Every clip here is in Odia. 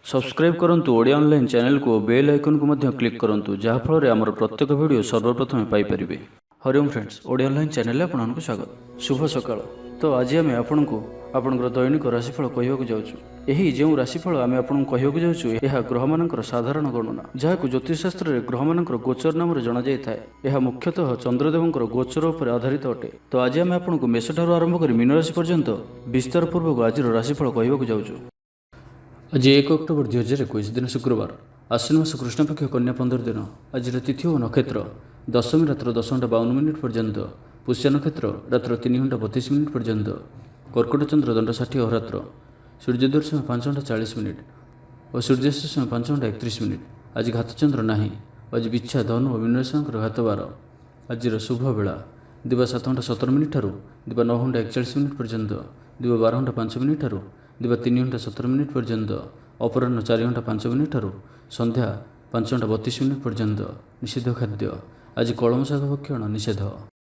सब्सक्राइब करंतु ओडिया ऑनलाइन चैनल को बेल आइकन को मध्य क्लिक करंतु जहाँ फल आमर प्रत्येक वीडियो सर्वप्रथम Piper. Hariom friends, Odia online channel आपको स्वागत। शुभ सकाळ। तो आज आम आपको आपंकर दैनिक राशिफल कहवाक जाऊँ। यही जो राशिफल आम आपको कहवाक जाऊँ यह ग्रह मानकर साधारण गणना जहाँ ज्योतिषशास्त्र में ग्रह मानकर गोचर नाम जना जाए। यह मुख्यतः चंद्रदेवंकर गोचर उपर आधारित अटे। तो आज आम आपको मेष ठारू आरंभ कर मीन राशि पर्यंत विस्तार पूर्वक आज राशिफल कहवाक जाऊँ। आज 1 अक्टोबर 2021 दिन शुक्रवार, आश्विन मास कृष्णपक्ष कन्या 15 दिन। आज तिथि और नक्षत्र दशमी रात्र 10:52 पर्यंत, पुष्य नक्षत्र रात्र 3:32 पर्यंत, कर्कट चंद्र दंड 60 अहोरात्र, सूर्योदय समय 5:40 और सूर्यास्त समय 5:31। आज घातचंद्र नहीं। आज बिच्छा धनु और मीन राशि घात बार। आज शुभ बेला दिवा 7:17 ठारू दिवा 9:41 पर्यंत, दिवा 12:05 ठारू दिवा 3:17 पर्यंत, अपराह्न 4:05 ठारू संध्या 5:32 पर्यंत। निषिद्ध खाद्य आज कलम शाग भक्षण निषेध।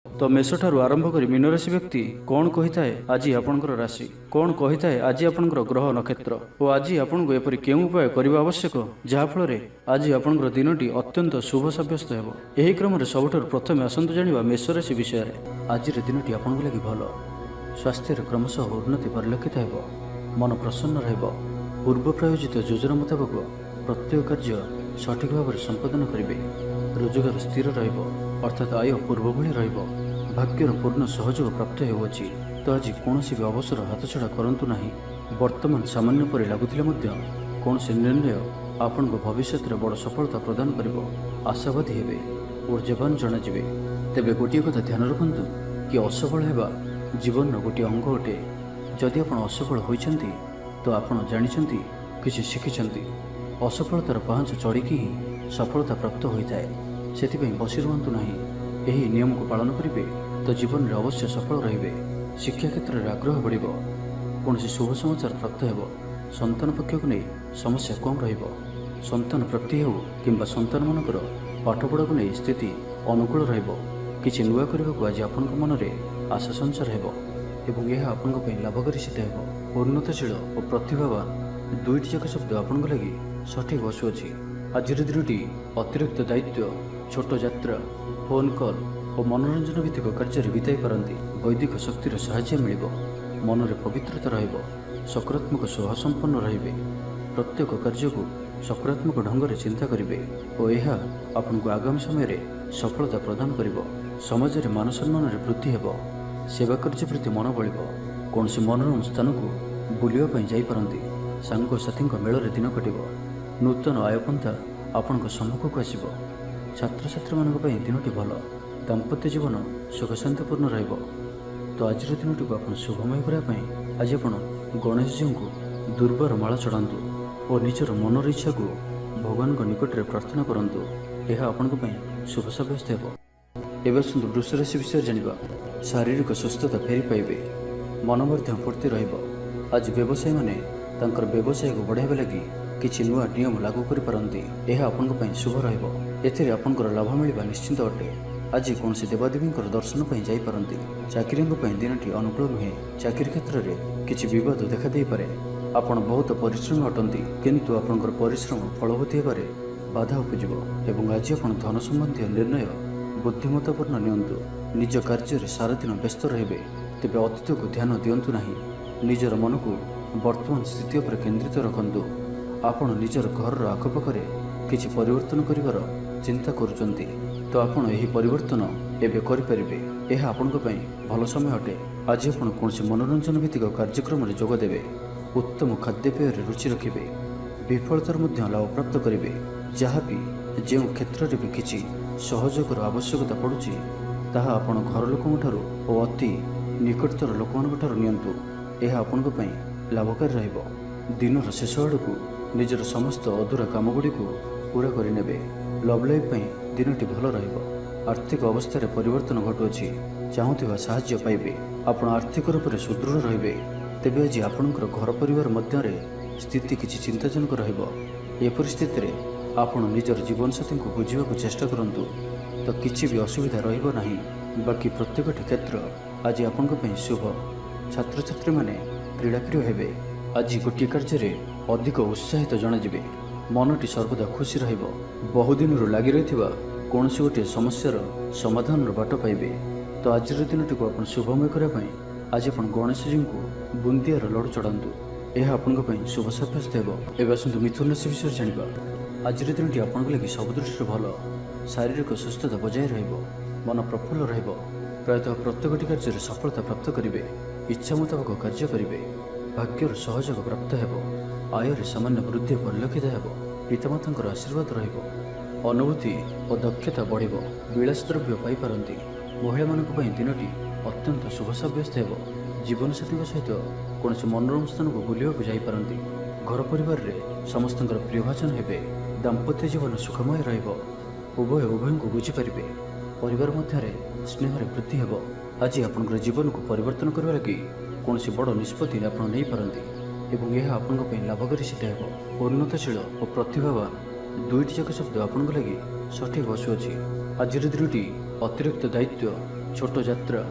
तो मेष ठारू आरंभ कर मीन राशि व्यक्ति कौन कही थाए आज आपंकर राशि कौन कही थाए आज आपंकर ग्रह नक्षत्र और आज आपको एपरी केउं उपाय करने आवश्यक जहाँफल आज आपंकर दिनटी अत्यंत शुभ सब्यस्त हो। यही क्रम सबुठार प्रथम आसतु जाना मेष राशि विषय। आज दिनटी आपन लगी भल। स्वास्थ्य क्रमशः उन्नति परिलक्षित हो। मन प्रसन्न रहिब। पूर्व प्रायोजित योजना मुताबक प्रत्येक कार्य सठिक भाव में संपादन करेंगे। रोजगार स्थिर रहिब अर्थात आय पूर्व भली रहिब। भाग्यर पूर्ण सहयोग प्राप्त होउछि। तो आज कौन भी अवसर हाथछड़ा करंतु नहीं। वर्तमान सामान्य पर लगुथिले मध्य कौन से निर्णय आपण भविष्य में बड़ सफलता प्रदान करिबो। आशावादी हेबे, ऊर्जावान जनाजिबे। तेबे गोटे कथा ध्यान रखंतु कि असफल हेबा जीवन गोटे अंग अटे। जदि आपण असफल होइछंती तो आपण जानिछंती किछि शिखिछंती। असफलतार पाहांच चढ़िकी ही सफलता प्राप्त होइताए। सेथिपई बसी रुहंतु नाही। एही नियम को पालन करिवे तो जीवन में अवश्य सफल रहिबे। शिक्षा क्षेत्र में आग्रह बढ़िबो। कौनसी शुभ समाचार प्राप्त हेबो। संतान पक्ष को नहीं समस्या कम रहिबो। संतान प्राप्ति हो किंबा संतान मानकर पाठपढ़ा को नहीं स्थिति अनुकूल रहिबो। किछि नुआ करबा को आज आपनक मन में आशा संचार हेबो एवं यह आपन लाभकारी सिद्ध हो। उन्नतशील और प्रतिभावान दुईटी जाक शब्द आपन लगी सठिक बसुअछि। आज दिनटी अतिरिक्त दायित्व, छोट यात्रा, फोन कॉल और मनोरंजन भित्तिक कार्य बिताई पारती। वैदिक शक्तिर साहाय्य मिलिब। मन में पवित्रता रहिब। सकारात्मक स्वभाव संपन्न रहिबे। प्रत्येक कार्य को सकारात्मक ढंग से चिंता करिवे और यह आपनको आगामी समय में सफलता प्रदान करिब। समाज में मान सम्मान में वृद्धि हेब। सेवा कार्य प्रति मन बढ़। कौन से मनोरम स्थान को बुलावाई जापरती। सांगसाथी मेल दिन कट। नूतन आयपंथा आपण सम्मुख को आसब। छात्र छात्री मान दिनटी भल। दाम्पत्य जीवन सुख शांतिपूर्ण रहिब। तो आज दिनटी को आप शुभमय करने आज आप गणेश जी को दुर्बार माला चढ़ातु और निजर मनर इच्छा को भगवान निकट में प्रार्थना करंतु। यह आपण शुभ सब्यस्त हो। एवं सुंदर वृष राशि विषय जानिबा। शारीरिक सुस्थता फेरी पाइबे। मन मध्य फूर्ति रहिब। आज व्यवसायी माने तांकर व्यवसाय को बढ़ाइबा लगी किछि नुआ नियम लागू करि पारंती। यह आपनक पई शुभ रहिब। एथिरे आपनकर लाभ मिलिबा निश्चित अटे। आज कौन से देवादेवींकर दर्शन पई जाई पारंती। चाकरींग पई दिनटी अनुकूल नुहे। चाकरी क्षेत्र में किछि विवाद देखा देई पारे। आपण बहुत परिश्रम अटंती किंतु आपनकर परिश्रम फलवती हेबारे बाधा उपजिब एवं आज आपण धन संबंधी निर्णय बुद्धिमत्तापूर्ण नियंतु। निज कार्य सारा दिन व्यस्त रहिबे। तेबे अतीत को ध्यान दियंतु नाही। निजर मन को वर्तमान स्थिति पर केंद्रित रखंतु। आपण निजर घर आखपाखरे किछि परिवर्तन करिवार चिंता करुचंती तो आपण एही परिवर्तन एबे करि परिबे। यह आपनक पई भल समय अटे। आज आपण कोनसे मनोरंजन भित्तिक कार्यक्रम रे जोग देबे। उत्तम खाद्यपेय रे रुचि रखिबे। विफलतार मध्य लाभ प्राप्त करिबे। जहाँ भी जो क्षेत्र में भी किछि सहयोगर आवश्यकता पड़ुछि ताहा आपण घर लोकंठारु और अति निकटतर लोकमानंठारु नियंतु। यह आपनक पई लाभकारी रहिबो। दिनर शेष आड़कू निजर समस्त अधूरा कामगुड़ी को पूरा करिनेबे। लव लाइफ पई दिनटी भल रहिबो। आर्थिक अवस्था परिवर्तन घटुअछि। चाहुथिबा साहाय्य पाइबे। आपण आर्थिक रूप से सुदृढ़ रहिबे। तेबे आज आपणकर घर परिवार मध्य स्थिति किछि चिंताजनक रहिबो। ए परिस्थिति रे आपण निजर जीवनसाथी को बुझा चेष्टा करंतु तो किछि भी असुविधा रहिबो नाही। बाकी प्रत्येक क्षेत्र आज आपनक पई शुभ। छात्र छात्री माने क्रीड़ाप्रिय हेबे। आज गोटे कार्य अधिक उत्साहित जनाजिबे मनटी सर्वदा खुशी रहिबो बहुदिन लगी रही कौन गोटे समस्यार समाधान बाट पाइबे। तो आज दिनटी को आप शुभमय करने आज आप गणेश जी को बुंदियार लड्डू चढ़ातु यह आपण शुभ साब्यस्त हो। एवं आसतु मिथुन राशि विषय जाना। आज दिनटी आपन लगी सब दृष्टि भल शारीरिक सुस्थता बजाय मन प्रफुल्ल प्रायतः प्रत्येक कार्य सफलता प्राप्त करेंगे इच्छा मुताबक कार्य करेंगे भाग्यर सहयोग प्राप्त हो आय सामान्य वृद्धि परिलक्षित हो पितामाता आशीर्वाद अनुभूति और दक्षता बढ़ विलास द्रव्य पाइपर महिला मान दिनटी अत्यंत शुभ साब्यस्त हो जीवन साथी सहित कौन मनोरम स्थान को बुलवाक जापारती घर परिवार में समस्त प्रियभाजन हे दाम्पत्य जीवन सुखमय उभय उभय को बुझीपारे परिवार मध्य स्नेह वृद्धि हो। आज आप जीवन को परिवर्तन करने लगी कौन बड़ निष्पत्ति आप नहीं पारती यह आपण लाभकारी सिद्ध हो। उन्नतशील और प्रतिभावान दुईटी जाक शब्द आपण लगी सठिक बसुअछि। आज दिनटी अतिरिक्त दायित्व छोट यात्रा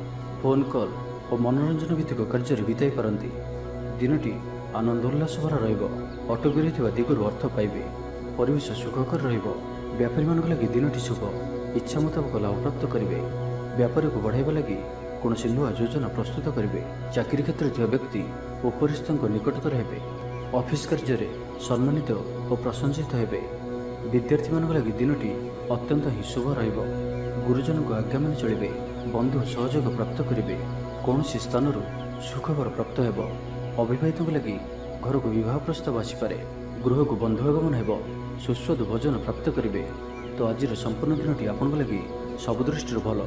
फोन कॉल और मनोरंजन भित्तिक कार्य बिताई पारती दिनटी आनंद उल्लास भरा अटकी रही दिगरू अर्थ पाइबे परिवेश सुखकर व्यापारी मान लगी दिनटी शुभ इच्छा मुताबक लाभ प्राप्त करेंगे व्यापार को बढ़ावा लगी कौन नुआ योजना प्रस्तुत करेंगे चाकरी क्षेत्र में व्यक्ति उपरिस्थ निकटतर हे ऑफिस कार्य सम्मानित और प्रशंसित हे विद्यार्थी मान लगी दिनटी अत्यंत ही शुभ गुरुजन को आज्ञा मान चलिए बंधु सहयोग प्राप्त करेंगे कौन स्थान सुखबर प्राप्त हो अविवाहित लगी घर को विवाह प्रस्ताव आसीपे गृह को बंधु आगमन हो सुस्वादु भोजन प्राप्त करेंगे। तो आज संपूर्ण दिनटी आपण लगी सब दृष्टि भल।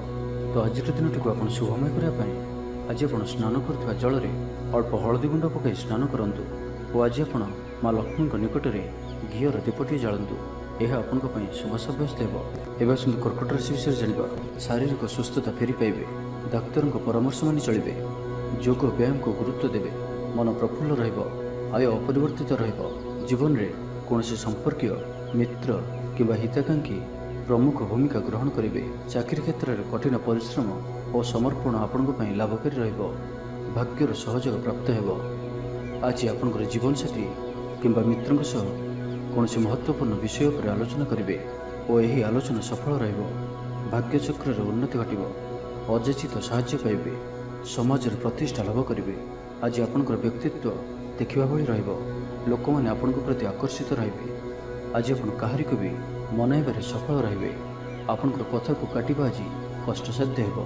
तो आज दिनटी को आप शुभमय करने आज आप स्नान कर जल में अल्प हलदी गुंड पकई स्नान करूँ और आज आप माँ लक्ष्मी निकट में घीर दीपटी जालतु यह आपण शुभ साब्यस्त हो। एवं आसतु कर्कट राशि विषय जाना। शारीरिक सुस्थता फेरी पाइबे डाक्तर परामर्श मानि चलिए योग व्यायाम को गुरुत्व देवे मन प्रफुल्ल आय अपरिवर्तित जीवन में कौन संपर्कीय मित्र किंवा हिताकांक्षी प्रमुख भूमिका ग्रहण करेंगे चाकरी क्षेत्र में कठिन परिश्रम और समर्पण आपण लाभकारी भाग्यर सहयोग प्राप्त हो। आज आपंकर जीवन साथी किंवा मित्रों कौन महत्वपूर्ण विषय पर आलोचना करेंगे और यही आलोचना सफल भाग्य चक्र उन्नति घटो अजाचित साहाय्य पाइबे समाज प्रतिष्ठा लाभ करेंगे। आज आपंकर व्यक्तित्व देखा भाई लोक मैंने आपण प्रति आकर्षित रहे आज आप कहारी को भी मनाइबार सफल रहे आपंकर कथा को काटिबा आज कष्टसाध्य हो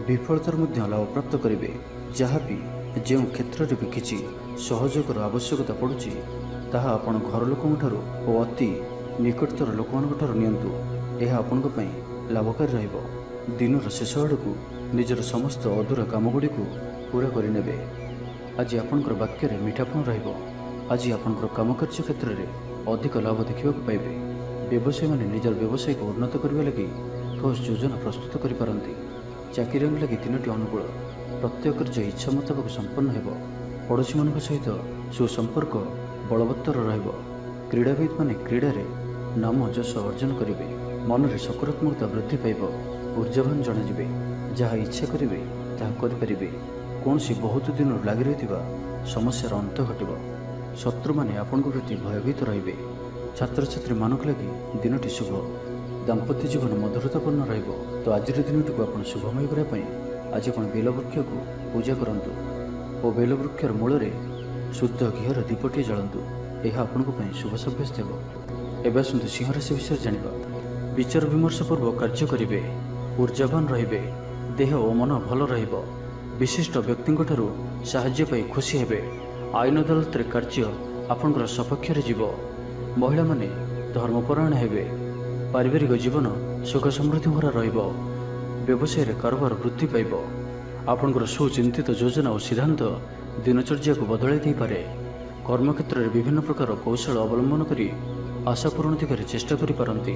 विफलतार लाभ प्राप्त करेंगे जहाँ भी जो क्षेत्र में भी किसी सहयोगर आवश्यकता पड़ुछि ताहा आपण घर लोकों और अति निकटतर लोक नियंतु यह आपण लाभकारी रहिबो। दिनर शेष आड़क निजर समस्त अधूरा कामगुड़ी को पूरा करने आज आपंकर वाक्य मीठापण रहिबो। आज आपंकर काम कार्य क्षेत्र में अधिक लाभ देखा पाइबे व्यवसायी मैंने निजर व्यवसाय को उन्नत करने लगी ठोस योजना प्रस्तुत करें चाकरी लगी दिनटी अनुकूल प्रत्येक कार्य इच्छा मुताबक संपन्न हो पड़ोशी मान सहित सुसंपर्क बलवत्तर क्रीड़ाविद माने क्रीड़ा नाम यश अर्जन करेंगे मन में सकारात्मकता वृद्धि पाइब ऊर्जावान जनाजिबे जहाँ इच्छा करेंगे ताहा करें कौन बहुत दिन लगी रही समस्यार अंत घटो शत्रु मैंने आपण प्रति भयभीत रे छात्र छात्री मानक लगी दिनटी शुभ दाम्पत्य जीवन मधुरतापूर्ण रहिबो। तो आज दिनटी को आप शुभमय करने आज आप बेलवृक्ष को पूजा करंतु और बेलवृक्षर मूल शुद्ध घीर दीपटी जालतु यह आपण शुभ साब्यस्त हो। एवं आसतु सिंह राशि विषय जाना। विचार विमर्श पूर्वक कार्य करेंगे ऊर्जावान रे देह और मन भल रहिबो विशिष्ट व्यक्ति साहाय्य पाई खुशी हेबे आईन अदालत कार्य आपंकर सपक्ष जीव महिला माने धर्मपरायण हेबे पारिवारिक जीवन सुख समृद्धि भरा रहिबो व्यवसाय कारोबार वृद्धि पाइब आपंकर सुचिंतित योजना और सिद्धांत दिनचर्या को बदलाई दे पारे कर्मक्षेत्र में विभिन्न प्रकार कौशल अवलंबन करी आशा पूरण दिगरे चेष्टा करि पारंती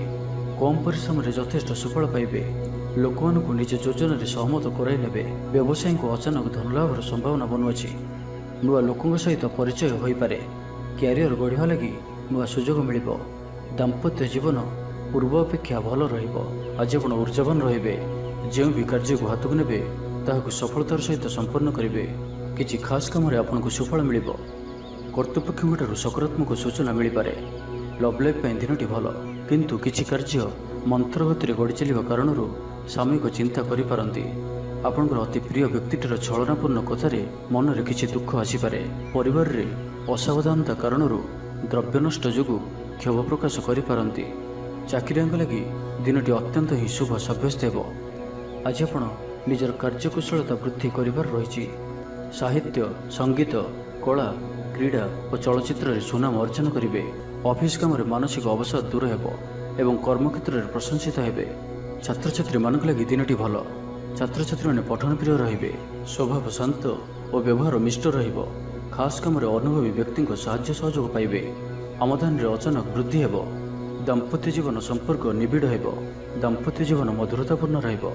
कम परिश्रम में यथेष्ट सुफल पाइबे लोक मानू निज योजन सहमत कराई नेबे व्यवसायी को अचानक धनलाभर संभावना बनुअछि नुआ लोकों सहित परिचय हो पारे क्यारियर गढ़ा लगी नुआ सुजोग मिल दाम्पत्य जीवन पूर्व अपेक्षा भल आज आप ऊर्जावान रे जो भी कार्य को हाथ को ने सफलतार सहित संपन्न करेंगे किसी खास कम आपको सुफल मिल କର୍ତ୍ତୃପକ୍ଷଙ୍କଠାରୁ ସକାରାତ୍ମକ ସୂଚନା ମିଳିପାରେ। ଲଭ୍ ଲାଇଫ୍ ପାଇଁ ଦିନଟି ଭଲ, କିନ୍ତୁ କିଛି କାର୍ଯ୍ୟ ମନ୍ଥର ଗତିରେ ଗଡ଼ି ଚାଲିବା କାରଣରୁ ସାମୟିକ ଚିନ୍ତା କରିପାରନ୍ତି। ଆପଣଙ୍କର ଅତି ପ୍ରିୟ ବ୍ୟକ୍ତିଟିର ଛଳନାପୂର୍ଣ୍ଣ କଥାରେ ମନରେ କିଛି ଦୁଃଖ ଆସିପାରେ। ପରିବାରରେ ଅସାବଧାନତା କାରଣରୁ ଦ୍ରବ୍ୟ ନଷ୍ଟ ଯୋଗୁଁ କ୍ଷୋଭ ପ୍ରକାଶ କରିପାରନ୍ତି। ଚାକିରିଆଙ୍କ ଲାଗି ଦିନଟି ଅତ୍ୟନ୍ତ ହିଁ ଶୁଭ ସାବ୍ୟସ୍ତ ହେବ। ଆଜି ଆପଣ ନିଜର କାର୍ଯ୍ୟକୁଶଳତା ବୃଦ୍ଧି କରିବାର ରହିଛି। ସାହିତ୍ୟ, ସଙ୍ଗୀତ, କଳା, କ୍ରୀଡ଼ା ଓ ଚଳଚ୍ଚିତ୍ରରେ ସୁନାମ ଅର୍ଜନ କରିବେ। ଅଫିସ୍ କାମରେ ମାନସିକ ଅବସାଦ ଦୂର ହେବ ଏବଂ କର୍ମକ୍ଷେତ୍ରରେ ପ୍ରଶଂସିତ ହେବେ। ଛାତ୍ରଛାତ୍ରୀମାନଙ୍କ ଲାଗି ଦିନଟି ଭଲ। ଛାତ୍ରଛାତ୍ରୀମାନେ ପଠନପ୍ରିୟ ରହିବେ। ସ୍ୱଭାବ ଶାନ୍ତ ଓ ବ୍ୟବହାର ମିଷ୍ଟ ରହିବ। ଖାସ୍ କାମରେ ଅନୁଭବୀ ବ୍ୟକ୍ତିଙ୍କ ସାହାଯ୍ୟ ସହଯୋଗ ପାଇବେ। ଆମଦାନୀରେ ଅଚାନକ ବୃଦ୍ଧି ହେବ। ଦାମ୍ପତ୍ୟ ଜୀବନ ସମ୍ପର୍କ ନିବିଡ଼ ହେବ। ଦାମ୍ପତ୍ୟ ଜୀବନ ମଧୁରତାପୂର୍ଣ୍ଣ ରହିବ।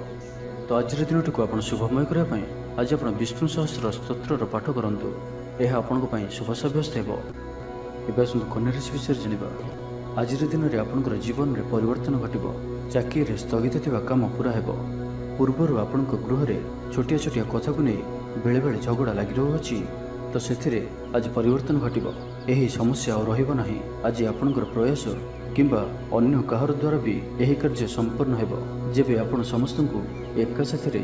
ତ ଆଜିର ଦିନଟିକୁ ଆପଣ ଶୁଭମୟ କରିବା ପାଇଁ ଆଜି ଆପଣ ବିଷ୍ଣୁ ସହସ୍ର ସ୍ତୋତ୍ରର ପାଠ କରନ୍ତୁ। ଏହା ଆପଣଙ୍କ ପାଇଁ ଶୁଭ ସାବ୍ୟସ୍ତ ହେବ। ଏବେ ଆସନ୍ତୁ କନ୍ୟା ରାଶି ବିଷୟରେ ଜାଣିବା। ଆଜିର ଦିନରେ ଆପଣଙ୍କର ଜୀବନରେ ପରିବର୍ତ୍ତନ ଘଟିବ। ଚାକିରିରେ ସ୍ଥଗିତ ଥିବା କାମ ପୂରା ହେବ। ପୂର୍ବରୁ ଆପଣଙ୍କ ଗୃହରେ ଛୋଟିଆ ଛୋଟିଆ କଥାକୁ ନେଇ ବେଳେବେଳେ ଝଗଡ଼ା ଲାଗି ରହୁଅଛି, ତ ସେଥିରେ ଆଜି ପରିବର୍ତ୍ତନ ଘଟିବ। ଏହି ସମସ୍ୟା ଆଉ ରହିବ ନାହିଁ। ଆଜି ଆପଣଙ୍କର ପ୍ରୟାସ କିମ୍ବା ଅନ୍ୟ କାହାର ଦ୍ୱାରା ବି ଏହି କାର୍ଯ୍ୟ ସମ୍ପନ୍ନ ହେବ। ଯେବେ ଆପଣ ସମସ୍ତଙ୍କୁ ଏକା ସାଥିରେ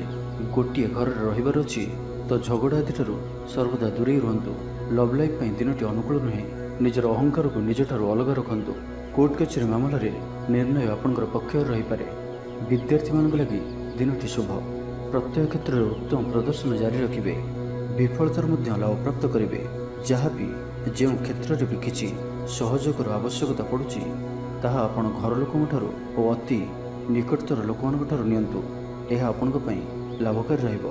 ଗୋଟିଏ ଘରରେ ରହିବାର ଅଛି, ତ ଝଗଡ଼ା ଆଦିଠାରୁ ସର୍ବଦା ଦୂରେଇ ରୁହନ୍ତୁ। ଲଭ୍ ଲାଇଫ୍ ପାଇଁ ଦିନଟି ଅନୁକୂଳ ନୁହେଁ। ନିଜର ଅହଙ୍କାରକୁ ନିଜଠାରୁ ଅଲଗା ରଖନ୍ତୁ। କୋର୍ଟ କଚେରୀ ମାମଲାରେ ନିର୍ଣ୍ଣୟ ଆପଣଙ୍କର ପକ୍ଷରେ ରହିପାରେ। ବିଦ୍ୟାର୍ଥୀମାନଙ୍କ ଲାଗି ଦିନଟି ଶୁଭ। ପ୍ରତ୍ୟେକ କ୍ଷେତ୍ରରେ ଉତ୍ତମ ପ୍ରଦର୍ଶନ ଜାରି ରଖିବେ। ବିଫଳତାର ମଧ୍ୟ ଲାଭପ୍ରାପ୍ତ କରିବେ। ଯାହାବି ଯେଉଁ କ୍ଷେତ୍ରରେ ବି କିଛି ସହଯୋଗର ଆବଶ୍ୟକତା ପଡ଼ୁଛି, ତାହା ଆପଣ ଘର ଲୋକଙ୍କଠାରୁ ଓ ଅତି ନିକଟତର ଲୋକମାନଙ୍କଠାରୁ ନିଅନ୍ତୁ। ଏହା ଆପଣଙ୍କ ପାଇଁ ଲାଭକାରୀ ରହିବ।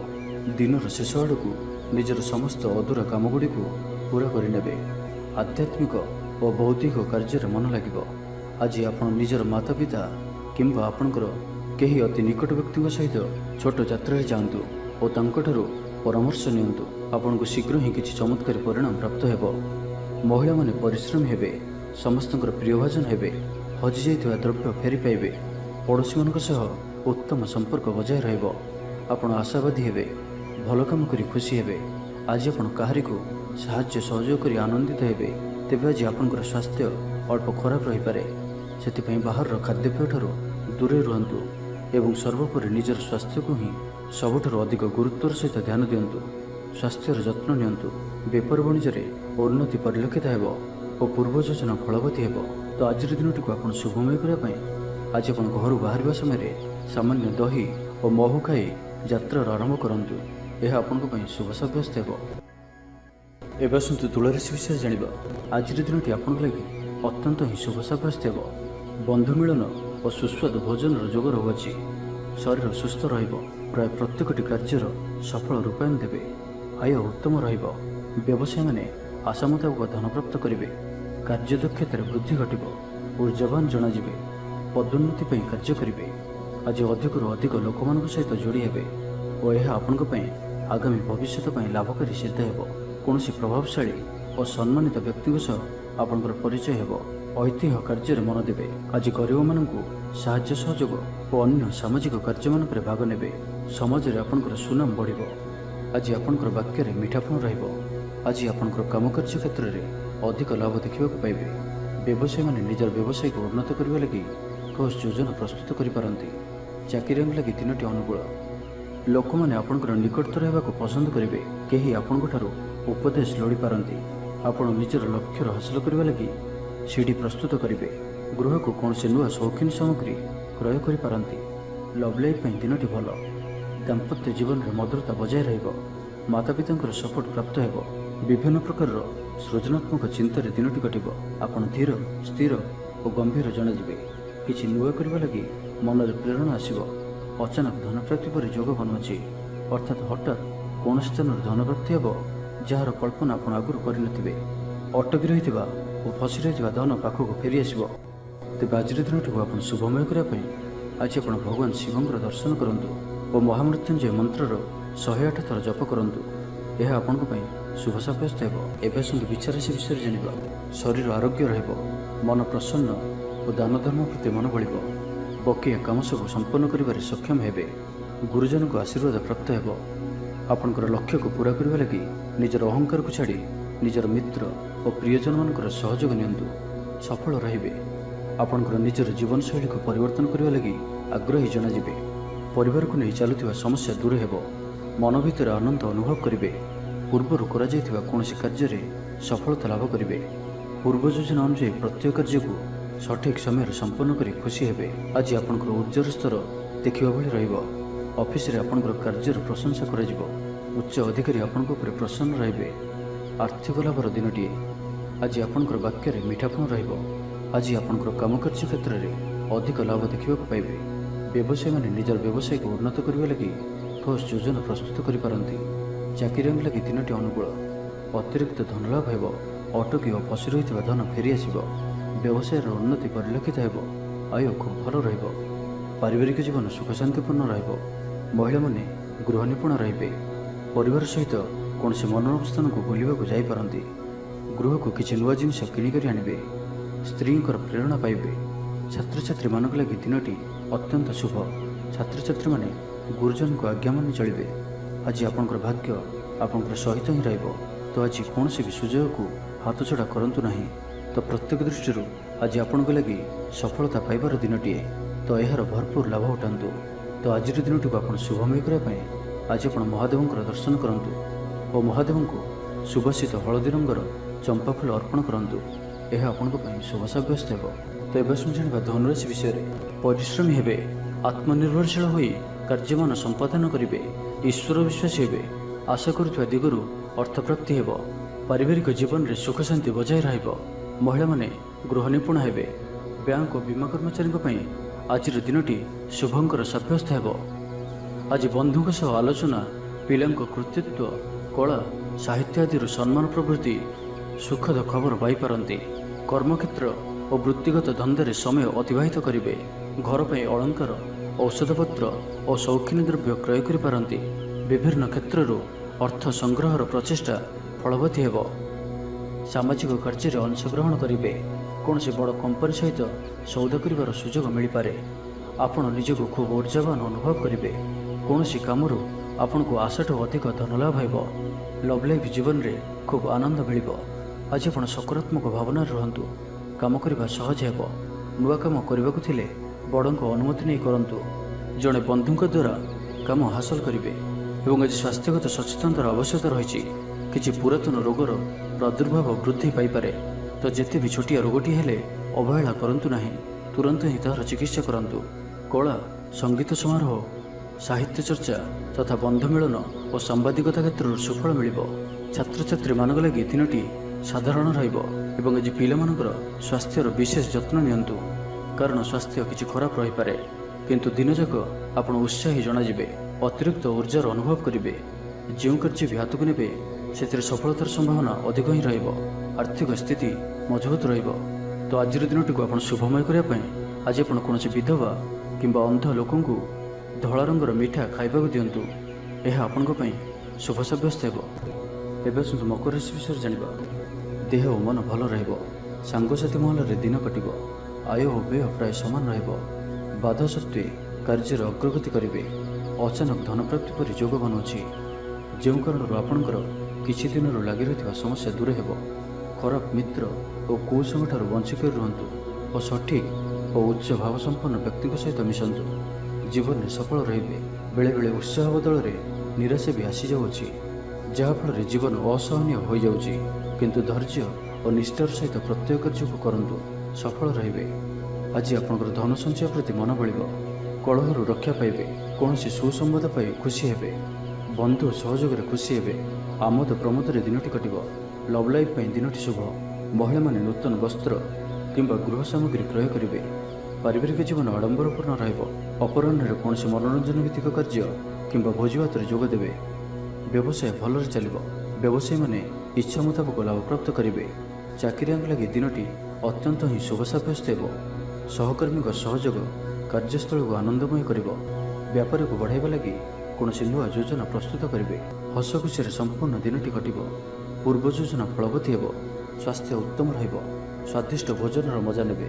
ଦିନର ଶେଷ ଆଡ଼କୁ ନିଜର ସମସ୍ତ ଅଧୁରା କାମଗୁଡ଼ିକୁ ପୂରା କରିନେବେ। ଆଧ୍ୟାତ୍ମିକ ଓ ବୌଦ୍ଧିକ କାର୍ଯ୍ୟରେ ମନ ଲାଗିବ। ଆଜି ଆପଣ ନିଜର ମାତାପିତା କିମ୍ବା ଆପଣଙ୍କର କେହି ଅତି ନିକଟ ବ୍ୟକ୍ତିଙ୍କ ସହିତ ଛୋଟ ଯାତ୍ରାରେ ଯାଆନ୍ତୁ ଓ ତାଙ୍କଠାରୁ ପରାମର୍ଶ ନିଅନ୍ତୁ। ଆପଣଙ୍କୁ ଶୀଘ୍ର ହିଁ କିଛି ଚମତ୍କାରୀ ପରିଣାମ ପ୍ରାପ୍ତ ହେବ। ମହିଳାମାନେ ପରିଶ୍ରମୀ ହେବେ। ସମସ୍ତଙ୍କର ପ୍ରିୟଭାଜନ ହେବେ। ହଜିଯାଇଥିବା ଦ୍ରବ୍ୟ ଫେରି ପାଇବେ। ପଡ଼ୋଶୀମାନଙ୍କ ସହ ଉତ୍ତମ ସମ୍ପର୍କ ବଜାୟ ରହିବ। ଆପଣ ଆଶାବାଦୀ ହେବେ। ଭଲ କାମ କରି ଖୁସି ହେବେ। ଆଜି ଆପଣ କାହାରିକୁ ସାହାଯ୍ୟ ସହଯୋଗ କରି ଆନନ୍ଦିତ ହେବେ। ତେବେ ଆଜି ଆପଣଙ୍କର ସ୍ୱାସ୍ଥ୍ୟ ଅଳ୍ପ ଖରାପ ରହିପାରେ। ସେଥିପାଇଁ ବାହାରର ଖାଦ୍ୟପେୟଠାରୁ ଦୂରେଇ ରୁହନ୍ତୁ ଏବଂ ସର୍ବୋପରି ନିଜର ସ୍ୱାସ୍ଥ୍ୟକୁ ହିଁ ସବୁଠାରୁ ଅଧିକ ଗୁରୁତ୍ୱର ସହିତ ଧ୍ୟାନ ଦିଅନ୍ତୁ। ସ୍ୱାସ୍ଥ୍ୟର ଯତ୍ନ ନିଅନ୍ତୁ। ବେପାର ବାଣିଜ୍ୟରେ ଉନ୍ନତି ପରିଲକ୍ଷିତ ହେବ ଓ ପୂର୍ବ ଯୋଜନା ଫଳବତୀ ହେବ। ତ ଆଜିର ଦିନଟିକୁ ଆପଣ ଶୁଭମୟ କରିବା ପାଇଁ ଆଜି ଆପଣ ଘରୁ ବାହାରିବା ସମୟରେ ସାମାନ୍ୟ ଦହି ଓ ମହୁ ଖାଇ ଯାତ୍ରାର ଆରମ୍ଭ କରନ୍ତୁ। ଏହା ଆପଣଙ୍କ ପାଇଁ ଶୁଭ ସାବ୍ୟସ୍ତ ହେବ। ଏବେ ଆସନ୍ତୁ ତୁଳା ରାଶି ବିଷୟରେ ଜାଣିବା। ଆଜିର ଦିନଟି ଆପଣଙ୍କ ଲାଗି ଅତ୍ୟନ୍ତ ହିଁ ଶୁଭ ସାବ୍ୟସ୍ତ ହେବ। ବନ୍ଧୁ ମିଳନ ଓ ସୁସ୍ୱାଦୁ ଭୋଜନର ଯୋଗ ରହୁଅଛି। ଶରୀର ସୁସ୍ଥ ରହିବ। ପ୍ରାୟ ପ୍ରତ୍ୟେକଟି କାର୍ଯ୍ୟର ସଫଳ ରୂପାୟନ ଦେବେ। ଆୟ ଉତ୍ତମ ରହିବ। ବ୍ୟବସାୟୀମାନେ ଆଶା ମୁତାବକ ଧନ ପ୍ରାପ୍ତ କରିବେ। କାର୍ଯ୍ୟଦକ୍ଷତାରେ ବୃଦ୍ଧି ଘଟିବ। ଉର୍ଜାବାନ ଜଣାଯିବେ। ପଦୋନ୍ନତି ପାଇଁ କାର୍ଯ୍ୟ କରିବେ। ଆଜି ଅଧିକରୁ ଅଧିକ ଲୋକମାନଙ୍କ ସହିତ ଯୋଡ଼ି ହେବେ ଓ ଏହା ଆପଣଙ୍କ ପାଇଁ ଆଗାମୀ ଭବିଷ୍ୟତ ପାଇଁ ଲାଭକାରୀ ସିଦ୍ଧ ହେବ। କୌଣସି ପ୍ରଭାବଶାଳୀ ଓ ସମ୍ମାନିତ ବ୍ୟକ୍ତିଙ୍କ ସହ ଆପଣଙ୍କର ପରିଚୟ ହେବ। ଐତିହ୍ୟ କାର୍ଯ୍ୟରେ ମନ ଦେବେ। ଆଜି ଗରିବମାନଙ୍କୁ ସାହାଯ୍ୟ ସହଯୋଗ ଓ ଅନ୍ୟ ସାମାଜିକ କାର୍ଯ୍ୟମାନଙ୍କରେ ଭାଗ ନେବେ। ସମାଜରେ ଆପଣଙ୍କର ସୁନାମ ବଢ଼ିବ। ଆଜି ଆପଣଙ୍କର ବାକ୍ୟରେ ମିଠାପଣ ରହିବ। ଆଜି ଆପଣଙ୍କର କାମକାର୍ଯ୍ୟ କ୍ଷେତ୍ରରେ ଅଧିକ ଲାଭ ଦେଖିବାକୁ ପାଇବେ। ବ୍ୟବସାୟୀମାନେ ନିଜର ବ୍ୟବସାୟକୁ ଉନ୍ନତ କରିବା ଲାଗି ଠୋସ୍ ଯୋଜନା ପ୍ରସ୍ତୁତ କରିପାରନ୍ତି। ଚାକିରିଆଙ୍କ ଲାଗି ଦିନଟି ଅନୁକୂଳ। ଲୋକମାନେ ଆପଣଙ୍କର ନିକଟତର ହେବାକୁ ପସନ୍ଦ କରିବେ। କେହି ଆପଣଙ୍କଠାରୁ ଉପଦେଶ ଲୋଡ଼ିପାରନ୍ତି। ଆପଣ ନିଜର ଲକ୍ଷ୍ୟର ହାସଲ କରିବା ଲାଗି ସିଡ଼ି ପ୍ରସ୍ତୁତ କରିବେ। ଗୃହକୁ କୌଣସି ନୂଆ ସୌଖିନ ସାମଗ୍ରୀ କ୍ରୟ କରିପାରନ୍ତି। ଲଭ୍ ଲାଇଫ୍ ପାଇଁ ଦିନଟି ଭଲ। ଦାମ୍ପତ୍ୟ ଜୀବନରେ ମଧୁରତା ବଜାୟ ରହିବ। ମାତାପିତାଙ୍କର ସପୋର୍ଟ ପ୍ରାପ୍ତ ହେବ। ବିଭିନ୍ନ ପ୍ରକାରର ସୃଜନାତ୍ମକ ଚିନ୍ତାରେ ଦିନଟି କଟିବ। ଆପଣ ଧୀର, ସ୍ଥିର ଓ ଗମ୍ଭୀର ଜଣାଯିବେ। କିଛି ନୂଆ କରିବା ଲାଗି ମନରେ ପ୍ରେରଣା ଆସିବ। ଅଚାନକ ଧନପ୍ରାପ୍ତି ପରି ଯୋଗ ବନୁଅଛି। ଅର୍ଥାତ୍ ହଠାତ୍ କୌଣସି ସ୍ଥାନରୁ ଧନପ୍ରାପ୍ତି ହେବ ଯାହାର କଳ୍ପନା ଆପଣ ଆଗରୁ କରିନଥିବେ। ଅଟକି ରହିଥିବା ଓ ଫସି ରହିଥିବା ଧନ ପାଖକୁ ଫେରିଆସିବ। ତେବେ ଆଜିର ଦିନଟିକୁ ଆପଣ ଶୁଭମୟ କରିବା ପାଇଁ ଆଜି ଆପଣ ଭଗବାନ ଶିବଙ୍କର ଦର୍ଶନ କରନ୍ତୁ ଓ ମହାମୃତ୍ୟୁଞ୍ଜୟ ମନ୍ତ୍ରର 108 ଥର ଜପ କରନ୍ତୁ। ଏହା ଆପଣଙ୍କ ପାଇଁ ଶୁଭ ସାବ୍ୟସ୍ତ ହେବ। ଏବେ ଆସନ୍ତୁ ବିଛା ରାଶି ବିଷୟରେ ଜାଣିବା। ଶରୀର ଆରୋଗ୍ୟ ରହିବ। ମନ ପ୍ରସନ୍ନ ଓ ଦାନ ଧର୍ମ ପ୍ରତି ମନ ବଳିବ। ବକେୟା କାମ ସବୁ ସମ୍ପନ୍ନ କରିବାରେ ସକ୍ଷମ ହେବେ। ଗୁରୁଜନଙ୍କ ଆଶୀର୍ବାଦ ପ୍ରାପ୍ତ ହେବ। ଆପଣଙ୍କର ଲକ୍ଷ୍ୟକୁ ପୂରା କରିବା ଲାଗି ନିଜର ଅହଙ୍କାରକୁ ଛାଡ଼ି ନିଜର ମିତ୍ର ଓ ପ୍ରିୟଜନମାନଙ୍କର ସହଯୋଗ ନିଅନ୍ତୁ। ସଫଳ ରହିବେ। ଆପଣଙ୍କର ନିଜର ଜୀବନଶୈଳୀକୁ ପରିବର୍ତ୍ତନ କରିବା ଲାଗି ଆଗ୍ରହୀ ଜଣାଯିବେ। ପରିବାରକୁ ନେଇ ଚାଲୁଥିବା ସମସ୍ୟା ଦୂର ହେବ। ମନ ଭିତରେ ଆନନ୍ଦ ଅନୁଭବ କରିବେ। ପୂର୍ବରୁ କରାଯାଇଥିବା କୌଣସି କାର୍ଯ୍ୟରେ ସଫଳତା ଲାଭ କରିବେ। ପୂର୍ବ ଯୋଜନା ଅନୁଯାୟୀ ପ୍ରତ୍ୟେକ କାର୍ଯ୍ୟକୁ ସଠିକ୍ ସମୟରେ ସମ୍ପନ୍ନ କରି ଖୁସି ହେବେ। ଆଜି ଆପଣଙ୍କର ଉର୍ଜାର ସ୍ତର ଦେଖିବା ଭଳି ରହିବ। ଅଫିସରେ ଆପଣଙ୍କର କାର୍ଯ୍ୟର ପ୍ରଶଂସା କରାଯିବ। ଉଚ୍ଚ ଅଧିକାରୀ ଆପଣଙ୍କ ଉପରେ ପ୍ରସନ୍ନ ରହିବେ। ଆର୍ଥିକ ଲାଭର ଦିନଟିଏ। ଆଜି ଆପଣଙ୍କର ବାକ୍ୟରେ ମିଠାପଣ ରହିବ। ଆଜି ଆପଣଙ୍କର କାମକାର୍ଯ୍ୟ କ୍ଷେତ୍ରରେ ଅଧିକ ଲାଭ ଦେଖିବାକୁ ପାଇବେ। ବ୍ୟବସାୟୀମାନେ ନିଜର ବ୍ୟବସାୟକୁ ଉନ୍ନତ କରିବା ଲାଗି ଠୋସ୍ ଯୋଜନା ପ୍ରସ୍ତୁତ କରିପାରନ୍ତି। ଚାକିରିଆଙ୍କ ଲାଗି ଦିନଟି ଅନୁକୂଳ। ଅତିରିକ୍ତ ଧନଲାଭ ହେବ। ଅଟକି ଓ ଫସି ରହିଥିବା ଧନ ଫେରିଆସିବ। ବ୍ୟବସାୟର ଉନ୍ନତି ପରିଲକ୍ଷିତ ହେବ। ଆୟ ଖୁବ୍ ଭଲ ରହିବ। ପାରିବାରିକ ଜୀବନ ସୁଖଶାନ୍ତିପୂର୍ଣ୍ଣ ରହିବ। ମହିଳାମାନେ ଗୃହ ନିପୁଣ ରହିବେ। ପରିବାର ସହିତ କୌଣସି ମନୋରମ ସ୍ଥାନକୁ ବୁଲିବାକୁ ଯାଇପାରନ୍ତି। ଗୃହକୁ କିଛି ନୂଆ ଜିନିଷ କିଣିକରି ଆଣିବେ। ସ୍ତ୍ରୀଙ୍କର ପ୍ରେରଣା ପାଇବେ। ଛାତ୍ରଛାତ୍ରୀମାନଙ୍କ ଲାଗି ଦିନଟି ଅତ୍ୟନ୍ତ ଶୁଭ। ଛାତ୍ରଛାତ୍ରୀମାନେ ଗୁରୁଜନଙ୍କ ଆଜ୍ଞା ମାନି ଚଳିବେ। ଆଜି ଆପଣଙ୍କର ଭାଗ୍ୟ ଆପଣଙ୍କର ସହିତ ହିଁ ରହିବ। ତ ଆଜି କୌଣସି ବି ସୁଯୋଗକୁ ହାତଛଡ଼ା କରନ୍ତୁ ନାହିଁ। ତ ପ୍ରତ୍ୟେକ ଦୃଷ୍ଟିରୁ ଆଜି ଆପଣଙ୍କ ଲାଗି ସଫଳତା ପାଇବାର ଦିନଟିଏ। ତ ଏହାର ଭରପୁର ଲାଭ ଉଠାନ୍ତୁ। ତ ଆଜିର ଦିନଟିକୁ ଆପଣ ଶୁଭମୟ କରିବା ପାଇଁ ଆଜି ଆପଣ ମହାଦେବଙ୍କର ଦର୍ଶନ କରନ୍ତୁ ଓ ମହାଦେବଙ୍କୁ ସୁବାସିତ ହଳଦୀ ରଙ୍ଗର ଚମ୍ପା ଫୁଲ ଅର୍ପଣ କରନ୍ତୁ। ଏହା ଆପଣଙ୍କ ପାଇଁ ଶୁଭ ସାବ୍ୟସ୍ତ ହେବ। ତ ଏବେ ଆସନ୍ତୁ ଜାଣିବା ଧନୁରାଶି ବିଷୟରେ। ପରିଶ୍ରମୀ ହେବେ। ଆତ୍ମନିର୍ଭରଶୀଳ ହୋଇ କାର୍ଯ୍ୟମାନ ସମ୍ପାଦନ କରିବେ। ଈଶ୍ୱର ବିଶ୍ୱାସୀ ହେବେ। ଆଶା କରୁଥିବା ଦିଗରୁ ଅର୍ଥପ୍ରାପ୍ତି ହେବ। ପାରିବାରିକ ଜୀବନରେ ସୁଖଶାନ୍ତି ବଜାୟ ରହିବ। ମହିଳାମାନେ ଗୃହ ନିପୁଣ ହେବେ। ବ୍ୟାଙ୍କ ଓ ବୀମା କର୍ମଚାରୀଙ୍କ ପାଇଁ ଆଜିର ଦିନଟି ଶୁଭଙ୍କର ସାବ୍ୟସ୍ତ ହେବ। ଆଜି ବନ୍ଧୁଙ୍କ ସହ ଆଲୋଚନା, ପିଲାଙ୍କ କୃତିତ୍ୱ, କଳା, ସାହିତ୍ୟ ଆଦିରୁ ସମ୍ମାନ ପ୍ରଭୃତି ସୁଖଦ ଖବର ପାଇପାରନ୍ତି। କର୍ମକ୍ଷେତ୍ର ଓ ବୃତ୍ତିଗତ ଧନ୍ଦାରେ ସମୟ ଅତିବାହିତ କରିବେ। ଘର ପାଇଁ ଅଳଙ୍କାର, ଔଷଧପତ୍ର ଓ ସୌଖିନୀ ଦ୍ରବ୍ୟ କ୍ରୟ କରିପାରନ୍ତି। ବିଭିନ୍ନ କ୍ଷେତ୍ରରୁ ଅର୍ଥ ସଂଗ୍ରହର ପ୍ରଚେଷ୍ଟା ଫଳବତୀ ହେବ। ସାମାଜିକ କାର୍ଯ୍ୟରେ ଅଂଶଗ୍ରହଣ କରିବେ। କୌଣସି ବଡ଼ କମ୍ପାନୀ ସହିତ ସୌଦା କରିବାର ସୁଯୋଗ ମିଳିପାରେ। ଆପଣ ନିଜକୁ ଖୁବ୍ ଉର୍ଜାବାନ ଅନୁଭବ କରିବେ। କୌଣସି କାମରୁ ଆପଣଙ୍କୁ ଆଶାଠୁ ଅଧିକ ଧନଲାଭ ହେବ। ଲଭ୍ ଲାଇଫ୍ ଜୀବନରେ ଖୁବ୍ ଆନନ୍ଦ ମିଳିବ। ଆଜି ଆପଣ ସକାରାତ୍ମକ ଭାବନାରେ ରୁହନ୍ତୁ। କାମ କରିବା ସହଜ ହେବ। ନୂଆ କାମ କରିବାକୁ ଥିଲେ ବଡ଼ଙ୍କ ଅନୁମତି ନେଇ କରନ୍ତୁ। ଜଣେ ବନ୍ଧୁଙ୍କ ଦ୍ୱାରା କାମ ହାସଲ କରିବେ ଏବଂ ଆଜି ସ୍ୱାସ୍ଥ୍ୟଗତ ସଚେତନତାର ଆବଶ୍ୟକତା ରହିଛି। କିଛି ପୁରାତନ ରୋଗର ପ୍ରାଦୁର୍ଭାବ ବୃଦ୍ଧି ପାଇପାରେ। ତ ଯେତେ ବି ଛୋଟିଆ ରୋଗଟିଏ ହେଲେ ଅବହେଳା କରନ୍ତୁ ନାହିଁ। ତୁରନ୍ତ ହିଁ ତାହାର ଚିକିତ୍ସା କରନ୍ତୁ। କଳା, ସଙ୍ଗୀତ ସମାରୋହ, ସାହିତ୍ୟ ଚର୍ଚ୍ଚା ତଥା ବନ୍ଧୁ ମିଳନ ଓ ସାମ୍ବାଦିକତା କ୍ଷେତ୍ରରୁ ସୁଫଳ ମିଳିବ। ଛାତ୍ରଛାତ୍ରୀମାନଙ୍କ ଲାଗି ଦିନଟି ସାଧାରଣ ରହିବ ଏବଂ ଆଜି ପିଲାମାନଙ୍କର ସ୍ୱାସ୍ଥ୍ୟର ବିଶେଷ ଯତ୍ନ ନିଅନ୍ତୁ। କାରଣ ସ୍ୱାସ୍ଥ୍ୟ କିଛି ଖରାପ ରହିପାରେ, କିନ୍ତୁ ଦିନଯାକ ଆପଣ ଉତ୍ସାହୀ ଜଣାଯିବେ। ଅତିରିକ୍ତ ଉର୍ଜାର ଅନୁଭବ କରିବେ। ଯେଉଁ କାର୍ଯ୍ୟ ବି ହାତକୁ ନେବେ ସେଥିରେ ସଫଳତାର ସମ୍ଭାବନା ଅଧିକ ହିଁ ରହିବ। ଆର୍ଥିକ ସ୍ଥିତି ମଜବୁତ ରହିବ। ତ ଆଜିର ଦିନଟିକୁ ଆପଣ ଶୁଭମୟ କରିବା ପାଇଁ ଆଜି ଆପଣ କୌଣସି ବିଧବା କିମ୍ବା ଅନ୍ଧ ଲୋକଙ୍କୁ ଧଳା ରଙ୍ଗର ମିଠା ଖାଇବାକୁ ଦିଅନ୍ତୁ। ଏହା ଆପଣଙ୍କ ପାଇଁ ଶୁଭ ସାବ୍ୟସ୍ତ ହେବ। ଏବେ ଆସନ୍ତୁ ମକର ରାଶି ବିଷୟରେ ଜାଣିବା। ଦେହ ଓ ମନ ଭଲ ରହିବ। ସାଙ୍ଗସାଥି ମହଲରେ ଦିନ କଟିବ। ଆୟ ଓ ବ୍ୟୟ ପ୍ରାୟ ସମାନ ରହିବ। ବାଧା ସତ୍ତ୍ୱେ କାର୍ଯ୍ୟରେ ଅଗ୍ରଗତି କରିବେ। ଅଚାନକ ଧନପ୍ରାପ୍ତି ପରି ଯୋଗ ବନୁଅଛି। ଯେଉଁ କାରଣରୁ ଆପଣଙ୍କର କିଛି ଦିନରୁ ଲାଗି ରହିଥିବା ସମସ୍ୟା ଦୂର ହେବ। ଖରାପ ମିତ୍ର ଓ କୁସଙ୍ଗଠାରୁ ବଞ୍ଚିକରି ରୁହନ୍ତୁ ଓ ସଠିକ୍ ଓ ଉଚ୍ଚ ଭାବସମ୍ପନ୍ନ ବ୍ୟକ୍ତିଙ୍କ ସହିତ ମିଶନ୍ତୁ। ଜୀବନରେ ସଫଳ ରହିବେ। ବେଳେବେଳେ ଉତ୍ସାହ ବଦଳରେ ନିରାଶା ବି ଆସିଯାଉଅଛି, ଯାହାଫଳରେ ଜୀବନ ଅସହନୀୟ ହୋଇଯାଉଛି। କିନ୍ତୁ ଧୈର୍ଯ୍ୟ ଓ ନିଷ୍ଠାର ସହିତ ପ୍ରତ୍ୟେକ କାର୍ଯ୍ୟକୁ କରନ୍ତୁ। ସଫଳ ରହିବେ। ଆଜି ଆପଣଙ୍କର ଧନ ସଞ୍ଚୟ ପ୍ରତି ମନ ବଳିବ। କଳହରୁ ରକ୍ଷା ପାଇବେ। କୌଣସି ସୁସମ୍ବାଦ ପାଇ ଖୁସି ହେବେ। ବନ୍ଧୁ ସହଯୋଗରେ ଖୁସି ହେବେ। ଆମୋଦ ପ୍ରମୋଦରେ ଦିନଟି କଟିବ। ଲଭ୍ ଲାଇଫ୍ ପାଇଁ ଦିନଟି ଶୁଭ। ମହିଳାମାନେ ନୂତନ ବସ୍ତ୍ର କିମ୍ବା ଗୃହ ସାମଗ୍ରୀ କ୍ରୟ କରିବେ। ପାରିବାରିକ ଜୀବନ ଆଡ଼ମ୍ବରପୂର୍ଣ୍ଣ ରହିବ। ଅପରାହ୍ନରେ କୌଣସି ମନୋରଞ୍ଜନ ଭିତ୍ତିକ କାର୍ଯ୍ୟ କିମ୍ବା ଭୋଜିଭାତରେ ଯୋଗ ଦେବେ। ବ୍ୟବସାୟ ଭଲରେ ଚାଲିବ। ବ୍ୟବସାୟୀମାନେ ଇଚ୍ଛା ମୁତାବକ ଲାଭପ୍ରାପ୍ତ କରିବେ। ଚାକିରିଆଙ୍କ ଲାଗି ଦିନଟି ଅତ୍ୟନ୍ତ ହିଁ ଶୁଭ ସାବ୍ୟସ୍ତ ହେବ। ସହକର୍ମୀଙ୍କ ସହଯୋଗ କାର୍ଯ୍ୟସ୍ଥଳକୁ ଆନନ୍ଦମୟ କରିବ। ବ୍ୟାପାରକୁ ବଢ଼ାଇବା ଲାଗି କୌଣସି ନୂଆ ଯୋଜନା ପ୍ରସ୍ତୁତ କରିବେ। ହସ ଖୁସିରେ ସମ୍ପୂର୍ଣ୍ଣ ଦିନଟି କଟିବ। ପୂର୍ବ ଯୋଜନା ଫଳବତୀ ହେବ। ସ୍ୱାସ୍ଥ୍ୟ ଉତ୍ତମ ରହିବ। ସ୍ୱାଦିଷ୍ଟ ଭୋଜନର ମଜା ନେବେ।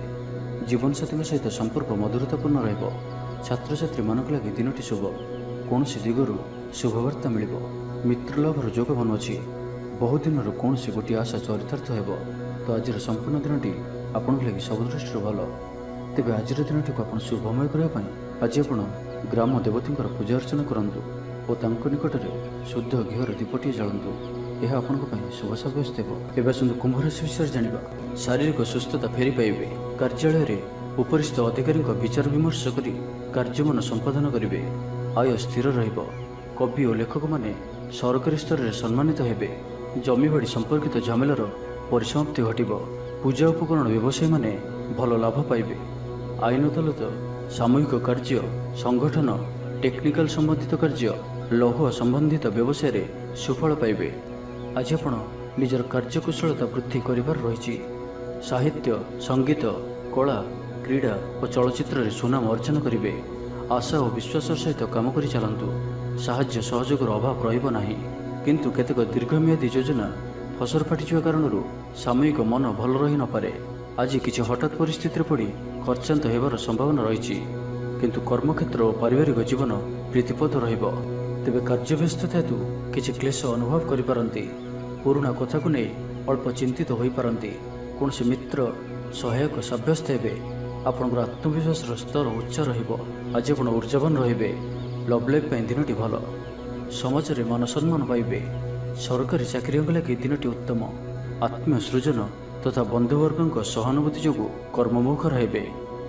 ଜୀବନସାଥୀଙ୍କ ସହିତ ସମ୍ପର୍କ ମଧୁରତାପୂର୍ଣ୍ଣ ରହିବ। ଛାତ୍ରଛାତ୍ରୀମାନଙ୍କ ଲାଗି ଦିନଟି ଶୁଭ। କୌଣସି ଦିଗରୁ ଶୁଭବାର୍ତ୍ତା ମିଳିବ। ମିତ୍ରଲାଭର ଯୋଗ ବନୁଅଛି। ବହୁ ଦିନର କୌଣସି ଗୋଟିଏ ଆଶା ଚରିତାର୍ଥ ହେବ, ତ ଆଜିର ସମ୍ପୂର୍ଣ୍ଣ ଦିନଟି ଆପଣଙ୍କ ଲାଗି ସବୁ ଦୃଷ୍ଟିରୁ ଭଲ। ତେବେ ଆଜିର ଦିନଟିକୁ ଆପଣ ଶୁଭମୟ କରିବା ପାଇଁ ଆଜି ଆପଣ ଗ୍ରାମ ଦେବତୀଙ୍କର ପୂଜା ଅର୍ଚ୍ଚନା କରନ୍ତୁ ଓ ତାଙ୍କ ନିକଟରେ ଶୁଦ୍ଧ ଘିଅର ଦୀପଟିଏ ଜାଳନ୍ତୁ। ଏହା ଆପଣଙ୍କ ପାଇଁ ଶୁଭ ସାବ୍ୟସ୍ତ ହେବ। ଏବେ ଆସନ୍ତୁ କୁମ୍ଭ ରାଶି ବିଷୟରେ ଜାଣିବା। ଶାରୀରିକ ସୁସ୍ଥତା ଫେରି ପାଇବେ। କାର୍ଯ୍ୟାଳୟରେ ଉପରିସ୍ଥ ଅଧିକାରୀଙ୍କ ବିଚାର ବିମର୍ଶ କରି କାର୍ଯ୍ୟମାନ ସମ୍ପାଦନ କରିବେ। ଆୟ ସ୍ଥିର ରହିବ। କବି ଓ ଲେଖକମାନେ ସରକାରୀ ସ୍ତରରେ ସମ୍ମାନିତ ହେବେ। ଜମିବାଡ଼ି ସମ୍ପର୍କିତ ଝାମେଲାର ପରିସମାପ୍ତି ଘଟିବ। ପୂଜା ଉପକରଣ ବ୍ୟବସାୟୀମାନେ ଭଲ ଲାଭ ପାଇବେ। ଆଇନ ଅଦାଲତ, ସାମୂହିକ କାର୍ଯ୍ୟ, ସଂଗଠନ, ଟେକ୍ନିକାଲ ସମ୍ବନ୍ଧିତ କାର୍ଯ୍ୟ, ଲୌହ ସମ୍ବନ୍ଧିତ ବ୍ୟବସାୟରେ ସୁଫଳ ପାଇବେ। ଆଜି ଆପଣ ନିଜର କାର୍ଯ୍ୟକୁଶଳତା ବୃଦ୍ଧି କରିବାର ରହିଛି। ସାହିତ୍ୟ, ସଙ୍ଗୀତ, କଳା, କ୍ରୀଡ଼ା ଓ ଚଳଚ୍ଚିତ୍ରରେ ସୁନାମ ଅର୍ଜନ କରିବେ। ଆଶା ଓ ବିଶ୍ୱାସର ସହିତ କାମ କରି ଚାଲନ୍ତୁ। ସାହାଯ୍ୟ ସହଯୋଗର ଅଭାବ ରହିବ ନାହିଁ। କିନ୍ତୁ କେତେକ ଦୀର୍ଘମିଆଦୀ ଯୋଜନା ଫସର ଫାଟିଯିବା କାରଣରୁ ସାମୟିକ ମନ ଭଲ ରହିନପାରେ। ଆଜି କିଛି ହଠାତ୍ ପରିସ୍ଥିତିରେ ପଡ଼ି ଖର୍ଚ୍ଚାନ୍ତ ହେବାର ସମ୍ଭାବନା ରହିଛି। କିନ୍ତୁ କର୍ମକ୍ଷେତ୍ର ଓ ପାରିବାରିକ ଜୀବନ ପ୍ରୀତିପଦ ରହିବ। ତେବେ କାର୍ଯ୍ୟବ୍ୟସ୍ତତା ହେତୁ କିଛି କ୍ଲେଶ ଅନୁଭବ କରିପାରନ୍ତି। ପୁରୁଣା କଥାକୁ ନେଇ ଅଳ୍ପ ଚିନ୍ତିତ ହୋଇପାରନ୍ତି। କୌଣସି ମିତ୍ର ସହାୟକ ସାବ୍ୟସ୍ତ ହେବେ। ଆପଣଙ୍କର ଆତ୍ମବିଶ୍ୱାସର ସ୍ତର ଉଚ୍ଚ ରହିବ। ଆଜି ଆପଣ ଉର୍ଜାବାନ ରହିବେ। ଲଭ୍ ଲାଇଫ୍ ପାଇଁ ଦିନଟି ଭଲ। ସମାଜରେ ମାନ ସମ୍ମାନ ପାଇବେ। ସରକାରୀ ଚାକିରିଙ୍କ ଲାଗି ଦିନଟି ଉତ୍ତମ। ଆତ୍ମୀୟ ସୃଜନ ତଥା ବନ୍ଧୁବର୍ଗଙ୍କ ସହାନୁଭୂତି ଯୋଗୁଁ କର୍ମମୁଖର ହେବେ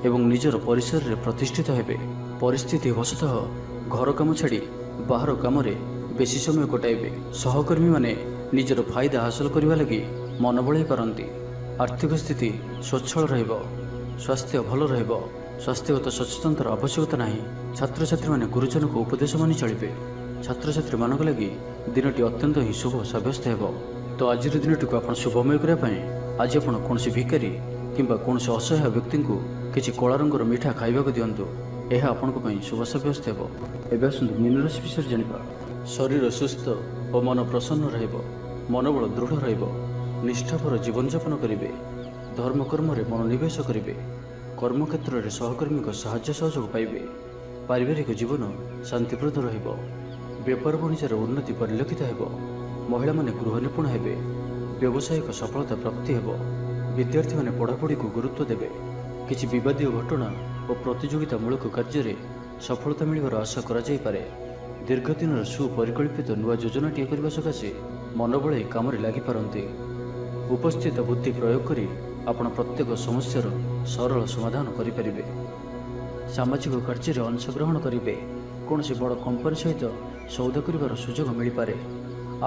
ଏବଂ ନିଜର ପରିସରରେ ପ୍ରତିଷ୍ଠିତ ହେବେ। ପରିସ୍ଥିତି ବଶତଃ ଘର କାମ ଛାଡ଼ି ବାହାର କାମରେ ବେଶୀ ସମୟ କଟାଇବେ। ସହକର୍ମୀମାନେ ନିଜର ଫାଇଦା ହାସଲ କରିବା ଲାଗି ମନ ବଳାଇ ପାରନ୍ତି। ଆର୍ଥିକ ସ୍ଥିତି ସ୍ୱଚ୍ଛଳ ରହିବ। ସ୍ୱାସ୍ଥ୍ୟ ଭଲ ରହିବ। ସ୍ୱାସ୍ଥ୍ୟଗତ ସଚେତନତାର ଆବଶ୍ୟକତା ନାହିଁ। ଛାତ୍ରଛାତ୍ରୀମାନେ ଗୁରୁଜନଙ୍କ ଉପଦେଶ ମାନି ଚଳିବେ। ଛାତ୍ରଛାତ୍ରୀମାନଙ୍କ ଲାଗି ଦିନଟି ଅତ୍ୟନ୍ତ ହିଁ ଶୁଭ ସାବ୍ୟସ୍ତ ହେବ। ତ ଆଜିର ଦିନଟିକୁ ଆପଣ ଶୁଭମୟ କରିବା ପାଇଁ ଆଜି ଆପଣ କୌଣସି ଭିକାରୀ କିମ୍ବା କୌଣସି ଅସହାୟ ବ୍ୟକ୍ତିଙ୍କୁ କିଛି କଳା ରଙ୍ଗର ମିଠା ଖାଇବାକୁ ଦିଅନ୍ତୁ। ଏହା ଆପଣଙ୍କ ପାଇଁ ଶୁଭ ସାବ୍ୟସ୍ତ ହେବ। ଏବେ ଆସନ୍ତୁ ମୀନ ରାଶି ବିଷୟରେ ଜାଣିବା। ଶରୀର ସୁସ୍ଥ ଓ ମନ ପ୍ରସନ୍ନ ରହିବ। ମନୋବଳ ଦୃଢ଼ ରହିବ। ନିଷ୍ଠାପର ଜୀବନଯାପନ କରିବେ। ଧର୍ମକର୍ମରେ ମନୋନିବେଶ କରିବେ। କର୍ମକ୍ଷେତ୍ରରେ ସହକର୍ମୀଙ୍କ ସାହାଯ୍ୟ ସହଯୋଗ ପାଇବେ। ପାରିବାରିକ ଜୀବନ ଶାନ୍ତିପ୍ରଦ ରହିବ। ବେପାର ବାଣିଜ୍ୟର ଉନ୍ନତି ପରିଲକ୍ଷିତ ହେବ। ମହିଳାମାନେ ଗୃହ ନିପୁଣ ହେବେ। ବ୍ୟବସାୟିକ ସଫଳତା ପ୍ରାପ୍ତି ହେବ। ବିଦ୍ୟାର୍ଥୀମାନେ ପଢ଼ାପଢ଼ିକୁ ଗୁରୁତ୍ୱ ଦେବେ। କିଛି ବିବାଦୀୟ ଘଟଣା ଓ ପ୍ରତିଯୋଗିତାମୂଳକ କାର୍ଯ୍ୟରେ ସଫଳତା ମିଳିବାର ଆଶା କରାଯାଇପାରେ। ଦୀର୍ଘଦିନର ସୁପରିକଳ୍ପିତ ନୂଆ ଯୋଜନାଟିଏ କରିବା ସକାଶେ ମନ ବଳାଇ କାମରେ ଲାଗିପାରନ୍ତି। ଉପସ୍ଥିତ ବୁଦ୍ଧି ପ୍ରୟୋଗ କରି ଆପଣ ପ୍ରତ୍ୟେକ ସମସ୍ୟାର ସରଳ ସମାଧାନ କରିପାରିବେ। ସାମାଜିକ କାର୍ଯ୍ୟରେ ଅଂଶଗ୍ରହଣ କରିବେ। କୌଣସି ବଡ଼ କମ୍ପାନୀ ସହିତ ସୌଦା କରିବାର ସୁଯୋଗ ମିଳିପାରେ।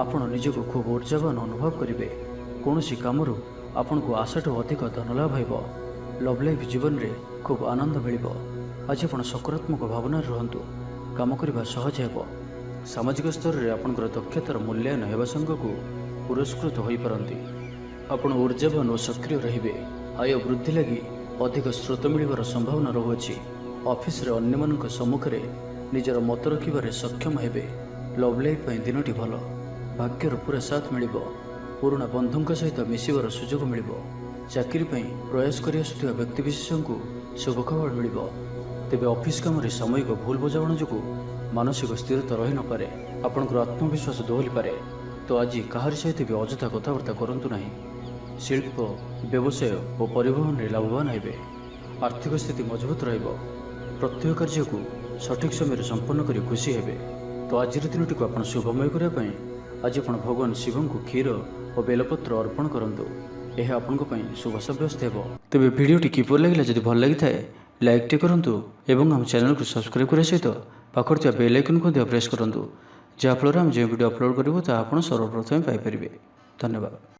ଆପଣ ନିଜକୁ ଖୁବ୍ ଉର୍ଜାବାନ ଅନୁଭବ କରିବେ। କୌଣସି କାମରୁ ଆପଣଙ୍କୁ ଆଶାଠୁ ଅଧିକ ଧନ ଲାଭ ହେବ। ଲଭ୍ ଲାଇଫ୍ ଜୀବନରେ ଖୁବ୍ ଆନନ୍ଦ ମିଳିବ। ଆଜି ଆପଣ ସକାରାତ୍ମକ ଭାବନାରେ ରୁହନ୍ତୁ। କାମ କରିବା ସହଜ ହେବ। ସାମାଜିକ ସ୍ତରରେ ଆପଣଙ୍କର ଦକ୍ଷତାର ମୂଲ୍ୟାୟନ ହେବା ସାଙ୍ଗକୁ ପୁରସ୍କୃତ ହୋଇପାରନ୍ତି। ଆପଣ ଉର୍ଜାବାନ ଓ ସକ୍ରିୟ ରହିବେ। ଆୟ ବୃଦ୍ଧି ଲାଗି ଅଧିକ ସ୍ରୋତ ମିଳିବାର ସମ୍ଭାବନା ରହୁଅଛି। ଅଫିସରେ ଅନ୍ୟମାନଙ୍କ ସମ୍ମୁଖରେ ନିଜର ମତ ରଖିବାରେ ସକ୍ଷମ ହେବେ। ଲଭ୍ ଲାଇଫ୍ ପାଇଁ ଦିନଟି ଭଲ। ଭାଗ୍ୟର ପୁରା ସାଥ ମିଳିବ। ପୁରୁଣା ବନ୍ଧୁଙ୍କ ସହିତ ମିଶିବାର ସୁଯୋଗ ମିଳିବ। ଚାକିରି ପାଇଁ ପ୍ରୟାସ କରି ଆସୁଥିବା ବ୍ୟକ୍ତିବିଶେଷଙ୍କୁ ଶୁଭ ଖବର ମିଳିବ। ତେବେ ଅଫିସ କାମରେ ସାମୟିକ ଭୁଲ ବୁଝାମଣା ଯୋଗୁଁ ମାନସିକ ସ୍ଥିରତା ରହିନପାରେ। ଆପଣଙ୍କର ଆତ୍ମବିଶ୍ୱାସ ଦୋହଲିପାରେ। ତ ଆଜି କାହାରି ସହିତ ବି ଅଯଥା କଥାବାର୍ତ୍ତା କରନ୍ତୁ ନାହିଁ। ଶିଳ୍ପ, ବ୍ୟବସାୟ ଓ ପରିବହନରେ ଲାଭବାନ ହେବେ। ଆର୍ଥିକ ସ୍ଥିତି ମଜବୁତ ରହିବ। ପ୍ରତ୍ୟେକ କାର୍ଯ୍ୟକୁ ସଠିକ୍ ସମୟରେ ସମ୍ପନ୍ନ କରି ଖୁସି ହେବେ। ତ ଆଜିର ଦିନଟିକୁ ଆପଣ ଶୁଭମୟ କରିବା ପାଇଁ ଆଜି ଆପଣ ଭଗବାନ ଶିବଙ୍କୁ କ୍ଷୀର ଓ ବେଲପତ୍ର ଅର୍ପଣ କରନ୍ତୁ। ଏହା ଆପଣଙ୍କ ପାଇଁ ଶୁଭ ସାବ୍ୟସ୍ତ ହେବ। ତେବେ ଭିଡ଼ିଓଟି କିପରି ଲାଗିଲା? ଯଦି ଭଲ ଲାଗିଥାଏ ଲାଇକ୍ଟି କରନ୍ତୁ ଏବଂ ଆମ ଚ୍ୟାନେଲକୁ ସବସ୍କ୍ରାଇବ୍ କରିବା ସହିତ ପାଖରେ ଥିବା ବେଲ୍ ଆଇକନ୍କୁ ମଧ୍ୟ ପ୍ରେସ୍ କରନ୍ତୁ, ଯାହାଫଳରେ ଆମେ ଯେଉଁ ଭିଡ଼ିଓ ଅପଲୋଡ଼ କରିବୁ ତାହା ଆପଣ ସର୍ବପ୍ରଥମେ ପାଇପାରିବେ। ଧନ୍ୟବାଦ।